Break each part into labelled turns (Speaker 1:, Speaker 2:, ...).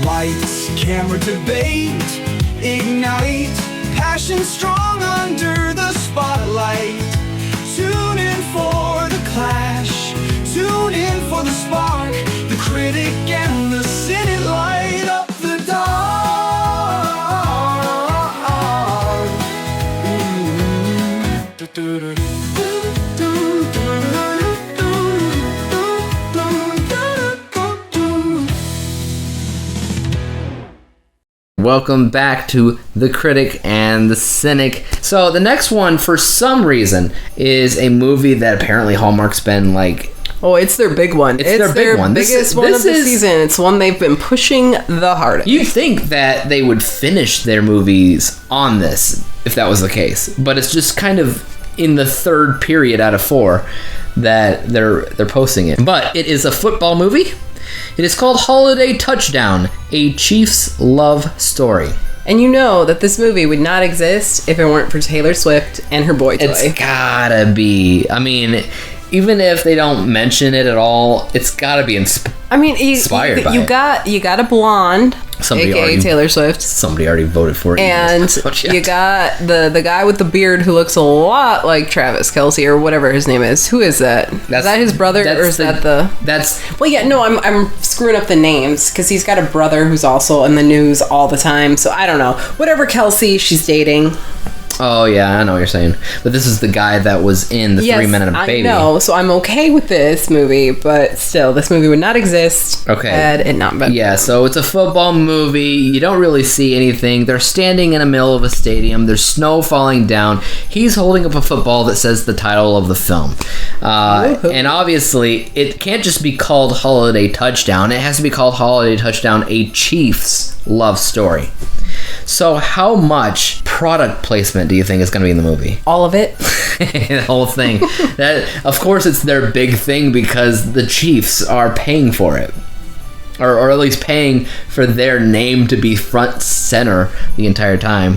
Speaker 1: Lights, camera, debate, ignite, passion strong under the spotlight. Tune in for the clash, tune in for the spark. The critic and the cynic light up the dark.
Speaker 2: Welcome back to The Critic and the Cynic. So the next one, for some reason, is a movie that apparently Hallmark's been like...
Speaker 3: Oh, it's their big one.
Speaker 2: It's their big one.
Speaker 3: Biggest one of the season. It's one they've been pushing the hardest.
Speaker 2: You'd think that they would finish their movies on this, if that was the case. But it's just kind of in the third period out of 4 that they're posting it. But it is a football movie. It is called Holiday Touchdown, a Chiefs love story.
Speaker 3: And you know that this movie would not exist if it weren't for Taylor Swift and her boy toy.
Speaker 2: It's gotta be. I mean, even if they don't mention it at all, it's gotta be inspired by it.
Speaker 3: You got a blonde, aka Taylor Swift.
Speaker 2: Somebody already voted for it.
Speaker 3: And you got the guy with the beard who looks a lot like Travis Kelce or whatever his name is. Who is that? Is that his brother or is that the... Well, yeah, no, I'm screwing up the names because he's got a brother who's also in the news all the time. So I don't know. Whatever Kelce she's dating.
Speaker 2: Oh, yeah, I know what you're saying. But this is the guy that was in the 3 Men and a Baby.
Speaker 3: I know, so I'm okay with this movie, but still, this movie would not exist had it not been.
Speaker 2: Yeah, so it's a football movie. You don't really see anything. They're standing in the middle of a stadium. There's snow falling down. He's holding up a football that says the title of the film. And obviously, it can't just be called Holiday Touchdown. It has to be called Holiday Touchdown, a Chiefs love story. So how much product placement do you think is going to be in the movie?
Speaker 3: All of it.
Speaker 2: The whole thing. Of course, it's their big thing because the Chiefs are paying for it. Or at least paying for their name to be front center the entire time.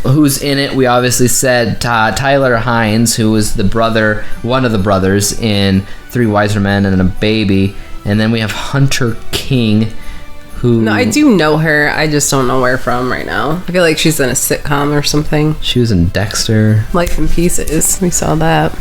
Speaker 2: Who's in it? We obviously said Tyler Hines, who was one of the brothers in 3 Wiser Men and a Baby. And then we have Hunter King, who...
Speaker 3: No, I do know her. I just don't know where from right now. I feel like she's in a sitcom or something.
Speaker 2: She was in Dexter.
Speaker 3: Life in Pieces. We saw that.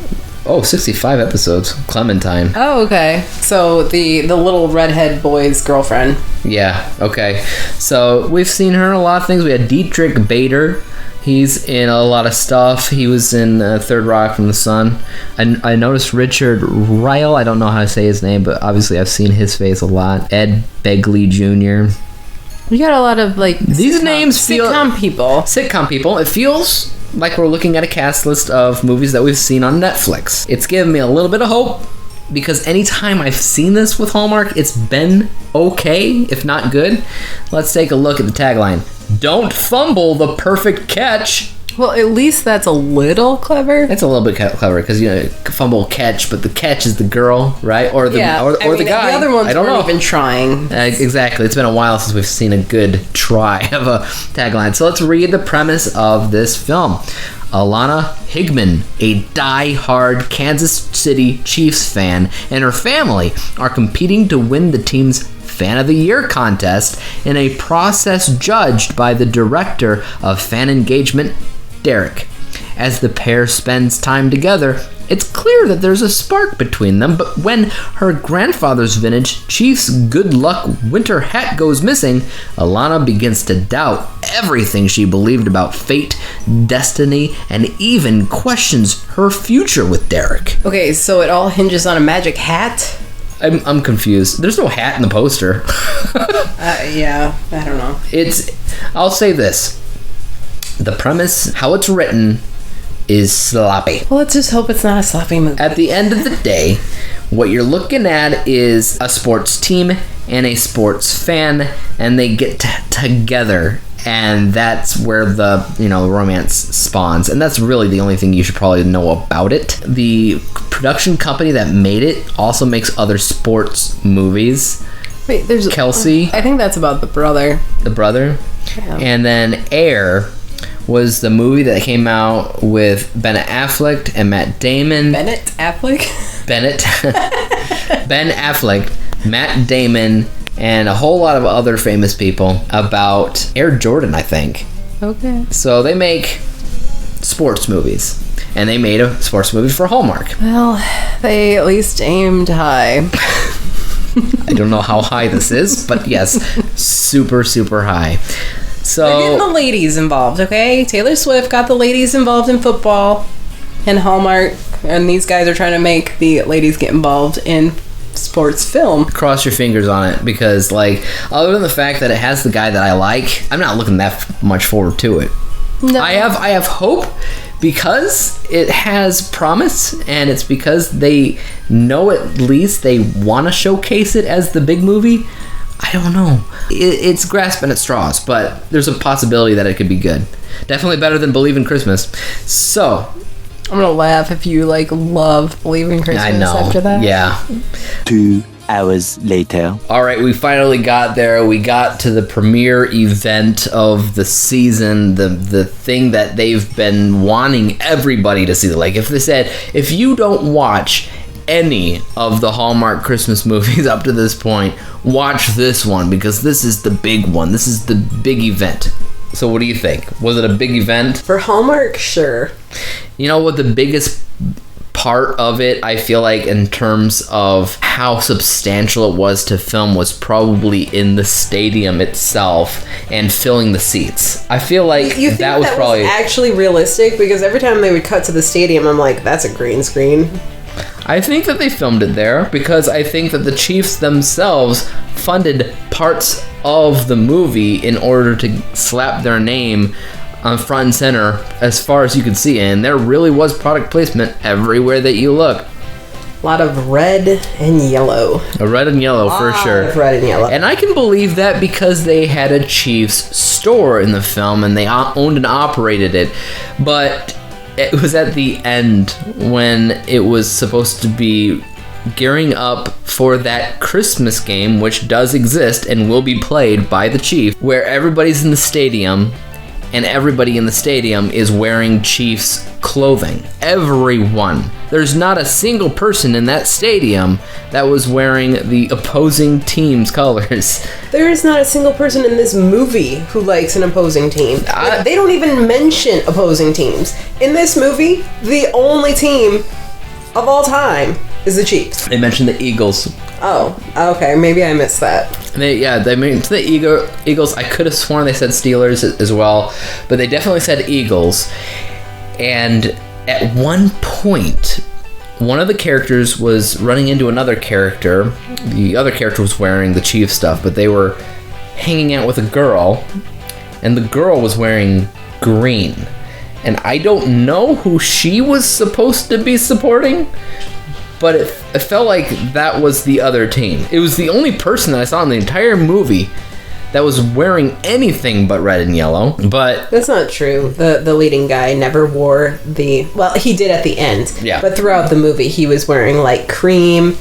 Speaker 2: Oh, 65 episodes. Clementine.
Speaker 3: Oh, okay. So the little redhead boy's girlfriend.
Speaker 2: Yeah, okay. So we've seen her in a lot of things. We had Dietrich Bader. He's in a lot of stuff. He was in Third Rock from the Sun. I noticed Richard Ryle. I don't know how to say his name, but obviously I've seen his face a lot. Ed Begley Jr.
Speaker 3: We got a lot of
Speaker 2: these names feel
Speaker 3: sitcom people.
Speaker 2: It feels like we're looking at a cast list of movies that we've seen on Netflix. It's given me a little bit of hope because anytime I've seen this with Hallmark, it's been okay, if not good. Let's take a look at the tagline. Don't fumble the perfect catch.
Speaker 3: Well, at least that's a little clever.
Speaker 2: It's a little bit clever because, fumble catch, but the catch is the girl, right? Or the guy.
Speaker 3: The other ones weren't even trying.
Speaker 2: Exactly. It's been a while since we've seen a good try of a tagline. So let's read the premise of this film. Alana Higman, a die-hard Kansas City Chiefs fan, and her family are competing to win the team's Fan of the Year contest in a process judged by the director of fan engagement, Derek. As the pair spends time together, it's clear that there's a spark between them, but when her grandfather's vintage Chiefs good luck winter hat goes missing, Alana begins to doubt everything she believed about fate, destiny, and even questions her future with Derek.
Speaker 3: Okay, so it all hinges on a magic hat?
Speaker 2: I'm confused. There's no hat in the poster.
Speaker 3: Yeah, I don't know.
Speaker 2: I'll say this. The premise, how it's written, is sloppy.
Speaker 3: Well, let's just hope it's not a sloppy movie.
Speaker 2: At the end of the day, what you're looking at is a sports team and a sports fan, and they get together, and that's where the romance spawns, and that's really the only thing you should probably know about it. The production company that made it also makes other sports movies.
Speaker 3: Wait, there's
Speaker 2: Kelsey.
Speaker 3: I think that's about the brother.
Speaker 2: The brother, yeah. And then Air was the movie that came out with Ben Affleck and Matt Damon.
Speaker 3: Ben Affleck, Matt Damon,
Speaker 2: and a whole lot of other famous people about Air Jordan, I think.
Speaker 3: Okay.
Speaker 2: So they make sports movies, and they made a sports movie for Hallmark.
Speaker 3: Well, they at least aimed high.
Speaker 2: I don't know how high this is, but yes, super, super high. So
Speaker 3: they're getting the ladies involved, okay? Taylor Swift got the ladies involved in football, and Hallmark, and these guys are trying to make the ladies get involved in sports film.
Speaker 2: Cross your fingers on it, because, like, other than the fact that it has the guy that I like, I'm not looking that much forward to it.
Speaker 3: No.
Speaker 2: I have hope, because it has promise, and it's because they know at least they want to showcase it as the big movie. I don't know. It's grasping at straws, but there's a possibility that it could be good. Definitely better than Believe in Christmas. So
Speaker 3: I'm gonna laugh if you love Believe in Christmas.
Speaker 2: I know.
Speaker 3: After that.
Speaker 2: Yeah.
Speaker 4: 2 hours later.
Speaker 2: All right, we finally got there. We got to the premiere event of the season, the thing that they've been wanting everybody to see. Like, if they said, if you don't watch any of the Hallmark Christmas movies up to this point, watch this one, because this is the big one. This is the big event. So what do you think? Was it a big event?
Speaker 3: For Hallmark, sure.
Speaker 2: You know what the biggest part of it, I feel like, in terms of how substantial it was to film, was probably in the stadium itself and filling the seats. I feel like
Speaker 3: you think
Speaker 2: that was probably
Speaker 3: actually realistic, because every time they would cut to the stadium, I'm like, that's a green screen.
Speaker 2: I think that they filmed it there, because I think that the Chiefs themselves funded parts of the movie in order to slap their name on front and center as far as you could see, and there really was product placement everywhere that you look.
Speaker 3: A lot of red and yellow.
Speaker 2: A red and yellow, for sure.
Speaker 3: Red and yellow.
Speaker 2: And I can believe that, because they had a Chiefs store in the film and they owned and operated it. But it was at the end when it was supposed to be gearing up for that Christmas game, which does exist and will be played by the Chiefs, where everybody's in the stadium, and everybody in the stadium is wearing Chiefs clothing. Everyone. There's not a single person in that stadium that was wearing the opposing team's colors.
Speaker 3: There is not a single person in this movie who likes an opposing team. They don't even mention opposing teams. In this movie, the only team of all time is the Chiefs.
Speaker 2: They mentioned the Eagles.
Speaker 3: Oh, okay. Maybe I missed that.
Speaker 2: They mentioned the Eagles. I could have sworn they said Steelers as well, but they definitely said Eagles. And at one point, one of the characters was running into another character. The other character was wearing the Chiefs stuff, but they were hanging out with a girl, and the girl was wearing green. And I don't know who she was supposed to be supporting, but it felt like that was the other team. It was the only person that I saw in the entire movie that was wearing anything but red and yellow. But
Speaker 3: that's not true. The leading guy never wore well, he did at the end.
Speaker 2: Yeah.
Speaker 3: But throughout the movie, he was wearing like cream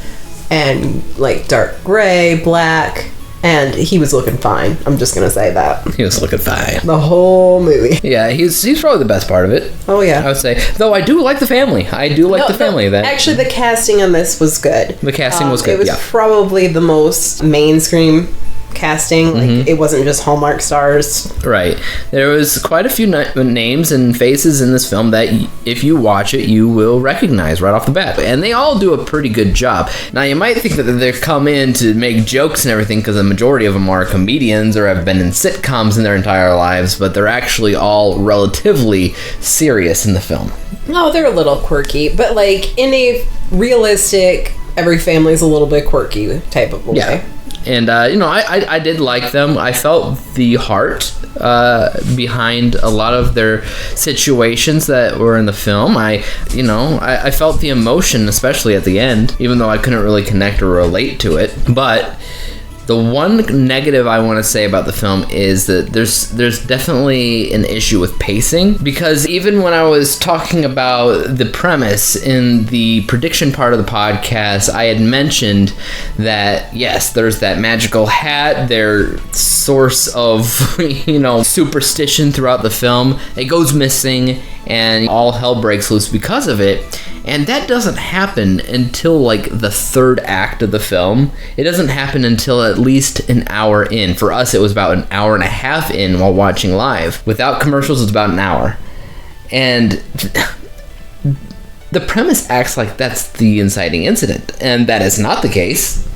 Speaker 3: and like dark gray, black, and he was looking fine. I'm just gonna say that.
Speaker 2: He was looking fine.
Speaker 3: The whole movie.
Speaker 2: Yeah, he's probably the best part of it.
Speaker 3: Oh yeah.
Speaker 2: I would say. Though I do like the family.
Speaker 3: Actually, the casting on this was good.
Speaker 2: The casting was good,
Speaker 3: It was probably the most mainstream casting. Like, it wasn't just Hallmark stars.
Speaker 2: Right. There was quite a few names and faces in this film that if you watch it, you will recognize right off the bat. And they all do a pretty good job. Now, you might think that they come in to make jokes and everything, because the majority of them are comedians or have been in sitcoms in their entire lives, but they're actually all relatively serious in the film.
Speaker 3: No, they're a little quirky, but like in a realistic, every family's a little bit quirky type of way.
Speaker 2: Yeah. And, I did like them. I felt the heart behind a lot of their situations that were in the film. I felt the emotion, especially at the end, even though I couldn't really connect or relate to it. But the one negative I want to say about the film is that there's definitely an issue with pacing, because even when I was talking about the premise in the prediction part of the podcast, I had mentioned that yes, there's that magical hat, there's source of, superstition throughout the film. It goes missing, and all hell breaks loose because of it. And that doesn't happen until, like, the third act of the film. It doesn't happen until at least an hour in. For us, it was about an hour and a half in while watching live. Without commercials, it's about an hour. And the premise acts like that's the inciting incident, and that is not the case.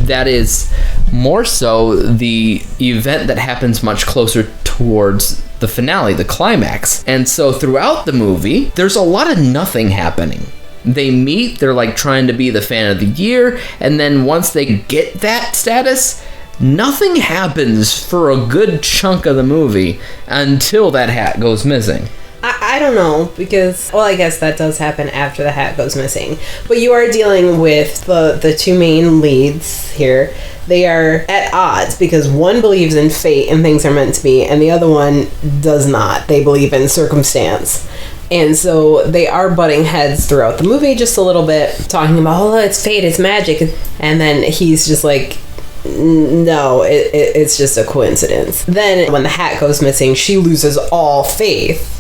Speaker 2: That is more so the event that happens much closer towards the finale, the climax. And so throughout the movie, there's a lot of nothing happening. They meet, they're like trying to be the fan of the year, and then once they get that status, nothing happens for a good chunk of the movie until that hat goes missing.
Speaker 3: I don't know, because, well, I guess that does happen after the hat goes missing. But you are dealing with the two main leads here. They are at odds because one believes in fate and things are meant to be, and the other one does not. They believe in circumstance. And so they are butting heads throughout the movie just a little bit, talking about, oh, it's fate, it's magic. And then he's just like, no, it's just a coincidence. Then when the hat goes missing, she loses all faith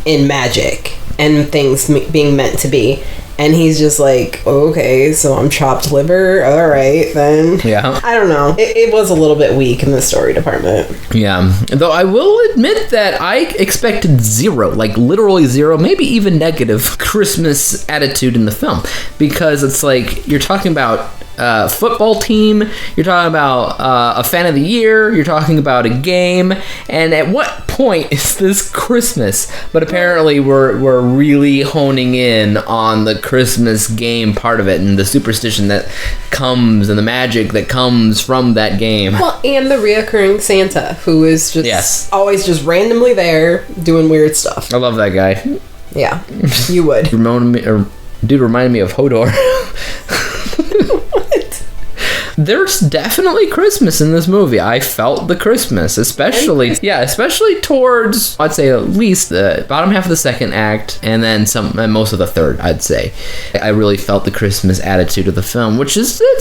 Speaker 3: in magic and things being meant to be, and he's just like, okay, so I'm chopped liver, all right then.
Speaker 2: Yeah,
Speaker 3: I don't know, it was a little bit weak in the story department.
Speaker 2: Yeah, though I will admit that I expected zero, like literally zero, maybe even negative Christmas attitude in the film, because it's like you're talking about football team, you're talking about a fan of the year, you're talking about a game, and at what point is this Christmas? But apparently we're really honing in on the Christmas game part of it and the superstition that comes and the magic that comes from that game.
Speaker 3: Well, and the reoccurring Santa, who is just always just randomly there doing weird stuff.
Speaker 2: I love that guy.
Speaker 3: Yeah, you would.
Speaker 2: Dude reminded me of Hodor. There's definitely Christmas in this movie. I felt the Christmas, especially towards, I'd say at least the bottom half of the second act, and then most of the third, I'd say. I really felt the Christmas attitude of the film, it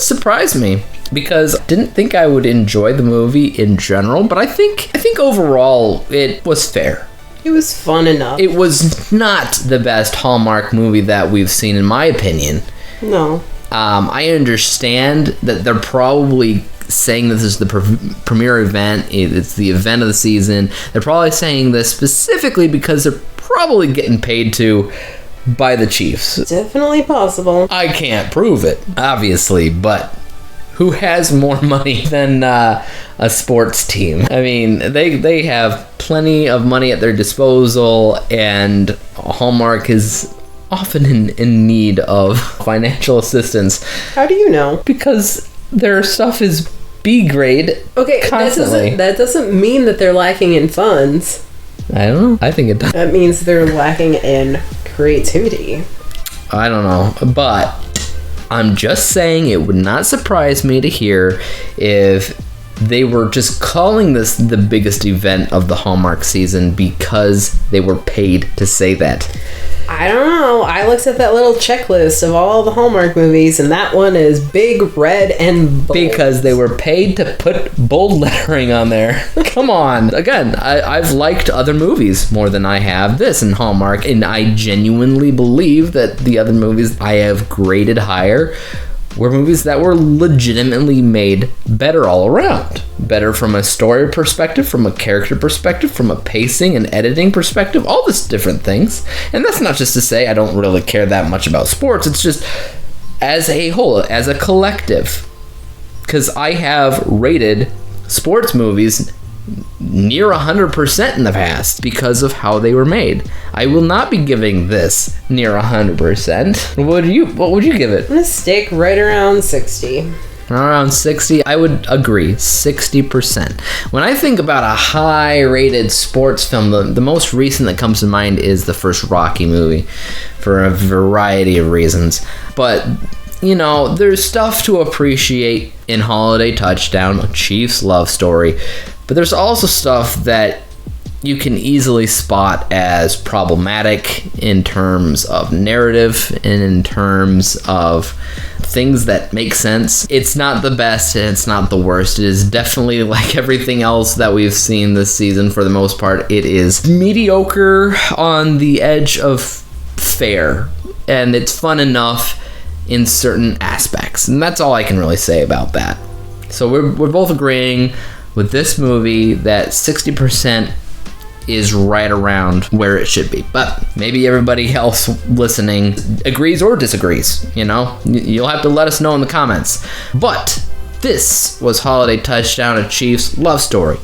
Speaker 2: surprised me, because I didn't think I would enjoy the movie in general, but I think overall it was fair.
Speaker 3: It was fun enough.
Speaker 2: It was not the best Hallmark movie that we've seen, in my opinion.
Speaker 3: No.
Speaker 2: I understand that they're probably saying this is the premiere event. It's the event of the season. They're probably saying this specifically because they're probably getting paid to by the Chiefs.
Speaker 3: Definitely possible.
Speaker 2: I can't prove it, obviously, but who has more money than a sports team? I mean, they have plenty of money at their disposal, and Hallmark is often in need of financial assistance.
Speaker 3: How do you know?
Speaker 2: Because their stuff is B grade.
Speaker 3: Okay, constantly. That doesn't mean that they're lacking in funds.
Speaker 2: I don't know. I think it does.
Speaker 3: That means they're lacking in creativity.
Speaker 2: I don't know, but I'm just saying it would not surprise me to hear if they were just calling this the biggest event of the Hallmark season because they were paid to say that.
Speaker 3: I don't know. I looked at that little checklist of all the Hallmark movies, and that one is big, red, and bold.
Speaker 2: Because they were paid to put bold lettering on there. Come on. Again, I've liked other movies more than I have this in Hallmark, and I genuinely believe that the other movies I have graded higher were movies that were legitimately made better all around. Better from a story perspective, from a character perspective, from a pacing and editing perspective, all these different things. And that's not just to say I don't really care that much about sports, it's just as a whole, as a collective. Because I have rated sports movies near 100% in the past because of how they were made. I will not be giving this near 100%. What would you give it?
Speaker 3: I'm gonna stick right around 60.
Speaker 2: Around 60, I would agree, 60%. When I think about a high-rated sports film, the most recent that comes to mind is the first Rocky movie, for a variety of reasons. But there's stuff to appreciate in Holiday Touchdown, a Chiefs love story. But there's also stuff that you can easily spot as problematic in terms of narrative and in terms of things that make sense. It's not the best and it's not the worst. It is definitely like everything else that we've seen this season for the most part. It is mediocre on the edge of fair, and it's fun enough in certain aspects, and that's all I can really say about that. So we're both agreeing with this movie that 60% is right around where it should be, but maybe everybody else listening agrees or disagrees. You'll have to let us know in the comments. But this was Holiday Touchdown, a Chiefs love story.